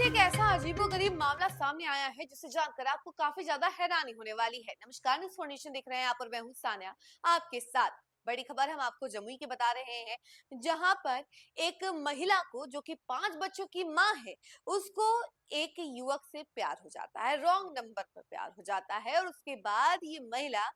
से एक ऐसा अजीबोगरीब मामला सामने आया है जिसे जानकर आपको काफी ज्यादा हैरानी होने वाली है। नमस्कार, न्यूज़ फॉर्नेशन देख रहे हैं, यहाँ पर मैं हूँ सान्या आपके साथ। बड़ी खबर हम आपको जमुई की बता रहे हैं, जहां पर एक महिला को, जो कि 5 बच्चों की मां है, उसको एक युवक से प्यार हो जाता है, रॉन्ग नंबर पर प्यार हो जाता है। और उसके बाद ये महिला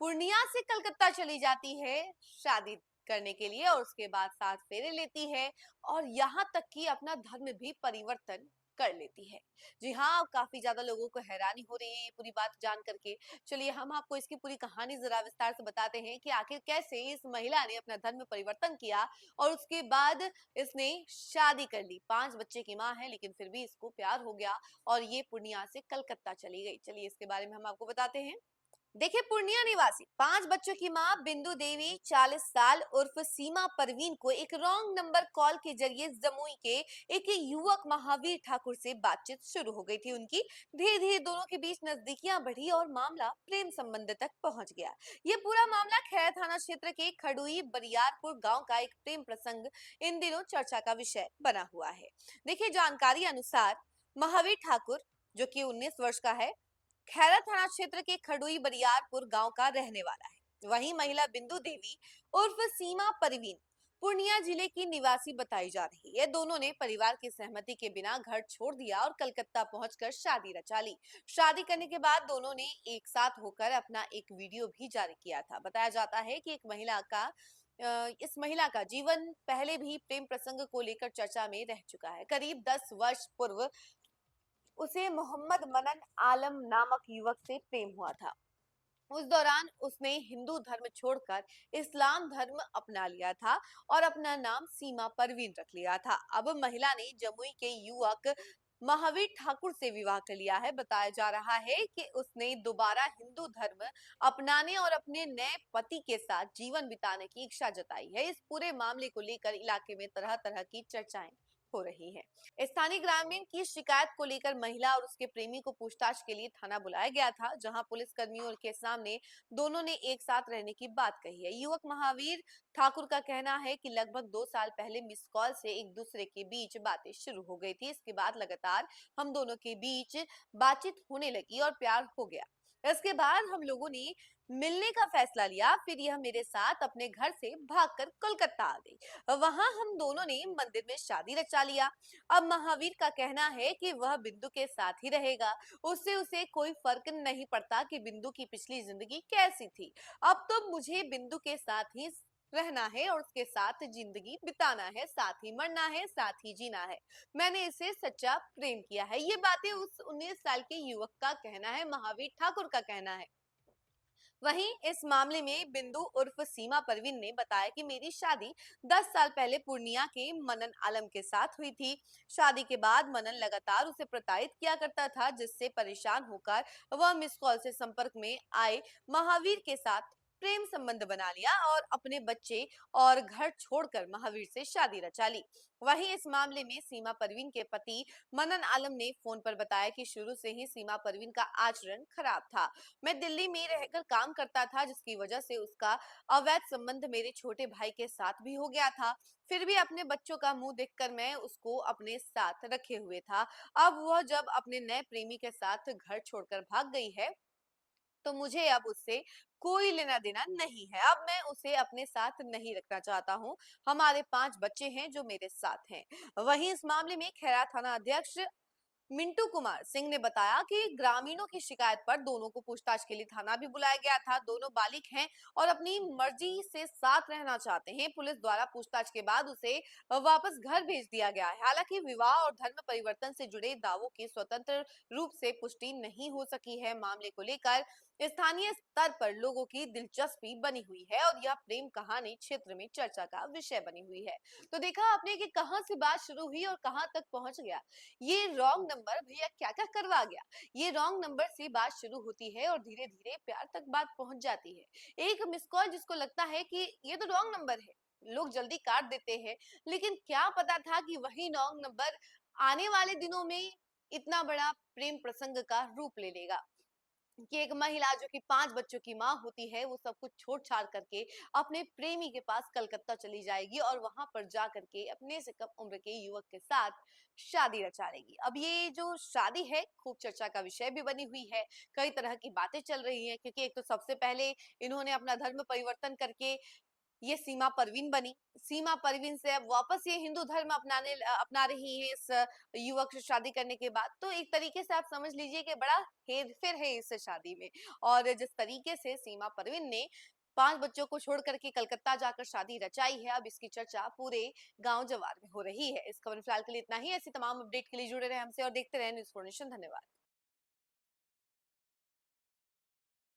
पूर्णिया से कलकत्ता चली जाती है शादी करने के लिए, और उसके बाद 7 फेरे लेती है और यहाँ तक कि अपना धर्म भी परिवर्तन कर लेती है। जी हाँ, काफी ज्यादा लोगों को हैरानी हो रही है ये पूरी बात जान करके। चलिए हम आपको इसकी पूरी कहानी जरा विस्तार से बताते हैं कि आखिर कैसे इस महिला ने अपना धर्म परिवर्तन किया और उसके बाद इसने शादी कर ली। 5 बच्चे की माँ है, लेकिन फिर भी इसको प्यार हो गया और ये पूर्णिया से कलकत्ता चली गई। चलिए इसके बारे में हम आपको बताते हैं। देखिए, पूर्णिया निवासी 5 बच्चों की मां बिंदु देवी 40 साल उर्फ सीमा परवीन को एक रॉन्ग नंबर कॉल के जरिए जमुई के एक युवक महावीर ठाकुर से बातचीत शुरू हो गई थी उनकी। धीरे धीरे दोनों के बीच नजदीकियां बढ़ी और मामला प्रेम संबंध तक पहुंच गया। ये पूरा मामला खैरा थाना क्षेत्र के खड़ुई बरियारपुर गांव का एक प्रेम प्रसंग इन दिनों चर्चा का विषय बना हुआ है। देखिए, जानकारी अनुसार महावीर ठाकुर, जो कि 19 वर्ष का है, खैरा थाना क्षेत्र के खड़ुई बरियारपुर गांव का रहने वाला है। वहीं महिला बिंदु देवी उर्फ सीमा परवीन पूर्णिया जिले की निवासी बताई जा रही है। दोनों ने परिवार की सहमति के बिना घर छोड़ दिया और कलकत्ता पहुंचकर शादी रचा ली। शादी करने के बाद दोनों ने एक साथ होकर अपना एक वीडियो भी जारी किया था। बताया जाता है कि इस महिला का जीवन पहले भी प्रेम प्रसंग को लेकर चर्चा में रह चुका है। करीब 10 वर्ष पूर्व उसे मोहम्मद मनन आलम नामक युवक से प्रेम हुआ था। उस दौरान उसने हिंदू धर्म छोड़कर इस्लाम धर्म अपना लिया था और अपना नाम सीमा परवीन रख लिया था। अब महिला ने जमुई के युवक महावीर ठाकुर से विवाह कर लिया है। बताया जा रहा है कि उसने दोबारा हिंदू धर्म अपनाने और अपने नए पति के साथ जीवन बिताने की इच्छा जताई है। इस पूरे मामले को लेकर इलाके में तरह तरह की चर्चाएं हो रही है। स्थानीय ग्रामीण की शिकायत को लेकर महिला और उसके प्रेमी को पूछताछ के लिए थाना बुलाया गया था, जहां पुलिस कर्मियों के सामने दोनों ने एक साथ रहने की बात कही है। युवक महावीर ठाकुर का कहना है कि लगभग 2 साल पहले मिस कॉल से एक दूसरे के बीच बातें शुरू हो गई थी। इसके बाद लगातार हम दोनों के बीच बातचीत होने लगी और प्यार हो गया। इसके बाद हम लोगों ने मिलने का फैसला लिया। फिर यह मेरे साथ अपने घर से भागकर कोलकाता आ गई। वहां हम दोनों ने मंदिर में शादी रचा लिया। अब महावीर का कहना है कि वह बिंदु के साथ ही रहेगा। उससे उसे कोई फर्क नहीं पड़ता कि बिंदु की पिछली जिंदगी कैसी थी। अब तो मुझे बिंदु के साथ ही रहना है और उसके साथ जिंदगी बिताना है, साथ ही मरना है, साथ ही जीना है। मैंने इसे सच्चा प्रेम किया है। ये बातें उस 19 साल के युवक का कहना है, महावीर ठाकुर का कहना है। वहीं इस मामले में बिंदु उर्फ सीमा परवीन ने बताया कि मेरी शादी 10 साल पहले पूर्णिया के मनन आलम के साथ हुई थी। शादी के बाद मनन लगातार उसे प्रताड़ित किया करता था, जिससे परेशान होकर वह मिस कॉल से संपर्क में आए महावीर के साथ प्रेम संबंध बना लिया और अपने बच्चे और घर छोड़कर महावीर से शादी रचा ली। वहीं इस मामले में सीमा परवीन के पति मनन आलम ने फोन पर बताया कि शुरू से ही सीमा परवीन का आचरण खराब था। मैं दिल्ली में रहकर काम करता था, जिसकी वजह से उसका अवैध संबंध मेरे छोटे भाई के साथ भी हो गया था। फिर भी अपने बच्चों का मुंह देखकर मैं उसको अपने साथ रखे हुए था। अब वह जब अपने नए प्रेमी के साथ घर छोड़कर भाग गई है, तो मुझे अब उससे कोई लेना देना नहीं है। अब मैं उसे अपने साथ नहीं रखना चाहता हूँ। हमारे 5 बच्चे हैं जो मेरे साथ हैं। वहीं इस मामले में खैरा थाना अध्यक्ष मिंटू कुमार सिंह ने बताया कि ग्रामीणों की शिकायत पर दोनों को पूछताछ के लिए थाना भी बुलाया गया था। दोनों बालिग हैं और अपनी मर्जी से साथ रहना चाहते हैं। पुलिस द्वारा पूछताछ के बाद उसे वापस घर भेज दिया गया है। हालांकि विवाह और धर्म परिवर्तन से जुड़े दावों की स्वतंत्र रूप से पुष्टि नहीं हो सकी है। मामले को लेकर स्थानीय स्तर पर लोगों की दिलचस्पी बनी हुई है और यह प्रेम कहानी क्षेत्र में चर्चा का विषय बनी हुई है। तो देखा आपने कि कहां से बात शुरू हुई और कहां तक पहुंच गया। ये रॉन्ग नंबर भैया क्या क्या करवा गया। ये रॉन्ग नंबर से बात शुरू होती है और धीरे धीरे प्यार तक बात पहुंच जाती है। एक मिस कॉल जिसको लगता है कि ये तो रॉन्ग नंबर है, लोग जल्दी काट देते हैं, लेकिन क्या पता था कि वही रॉन्ग नंबर आने वाले दिनों में इतना बड़ा प्रेम प्रसंग का रूप ले लेगा। कि एक महिला जो कि 5 बच्चों की माँ होती है, वो सब कुछ छोड़-छाड़ करके अपने प्रेमी के पास कलकत्ता चली जाएगी और वहाँ पर जा करके अपने से कम उम्र के युवक के साथ शादी रचा लेगी। अब ये जो शादी है, खूब चर्चा का विषय भी बनी हुई है, कई तरह की बातें चल रही हैं क्योंकि एक तो सबसे पहले इन्होंने अपना धर्म परिवर्तन करके ये सीमा परवीन बनी। सीमा परवीन से अब वापस ये हिंदू धर्म अपना रही हैं इस युवक से शादी करने के बाद। तो एक तरीके से आप समझ लीजिए कि बड़ा हेर-फेर है इस शादी में। और जिस तरीके से सीमा परवीन ने 5 बच्चों को छोड़ कर के कलकत्ता जाकर शादी रचाई है, अब इसकी चर्चा पूरे गाँव जवार में हो रही है। इस खबर में फिलहाल के लिए इतना ही। ऐसी तमाम अपडेट के लिए जुड़े रहें हमसे और देखते रहें न्यूज़ फॉर नेशन। धन्यवाद।